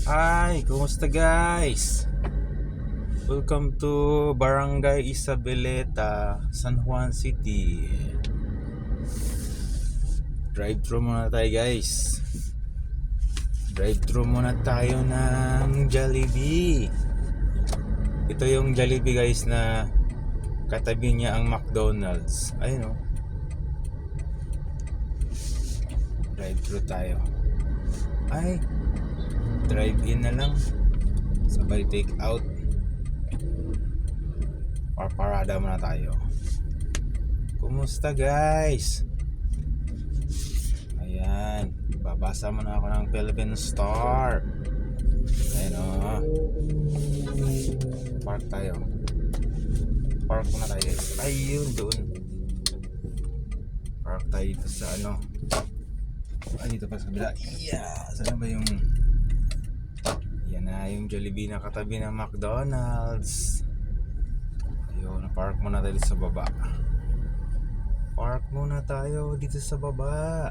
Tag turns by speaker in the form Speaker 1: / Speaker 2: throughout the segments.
Speaker 1: Hi, kumusta guys? Welcome to Barangay Isabeleta, San Juan City. Drive-thru muna tayo guys. Drive-thru muna tayo ng Jollibee. Ito yung Jollibee guys na katabi niya ang McDonald's. Ayun o. Drive-thru tayo. Ay, drive-in na lang. Sabay take out. Parada muna tayo. Kumusta guys? Ayan, babasa muna ako ng Philippine Star. Ayan o. Park tayo. Park muna tayo guys. Ayun, doon. Park tayo dito sa ano. Ay, dito pa sa kabila. Yeah, saan ba yung... Yan na yung Jollibee na katabi ng McDonald's. Ayun, park muna tayo dito sa baba. Park muna tayo dito sa baba.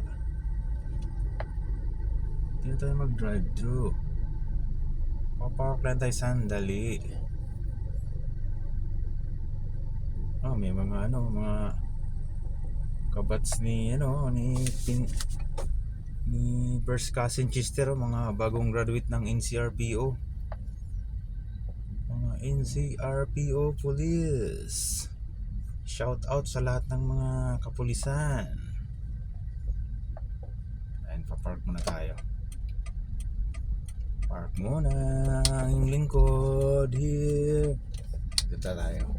Speaker 1: Dito tayo mag-drive-thru. Papark lang tayo sandali. Oh, may mga mga kabats ni ni First Cousin Chester, mga bagong graduate ng NCRPO. Mga NCRPO police. Shout out sa lahat ng mga kapulisan. Ayun, papark muna tayo. Park muna yung lingkod here. Dito tayo.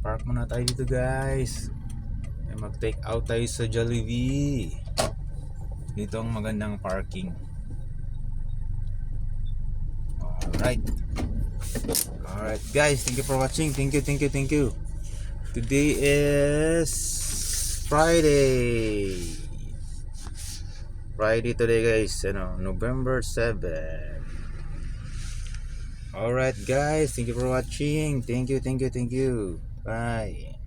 Speaker 1: Park muna tayo dito guys. Mag take out tayo sa Jollibee. Dito ang magandang parking. Alright guys, thank you for watching. Thank you. Today is Friday today guys, November 7. Alright guys, thank you for watching. Thank you. Bye.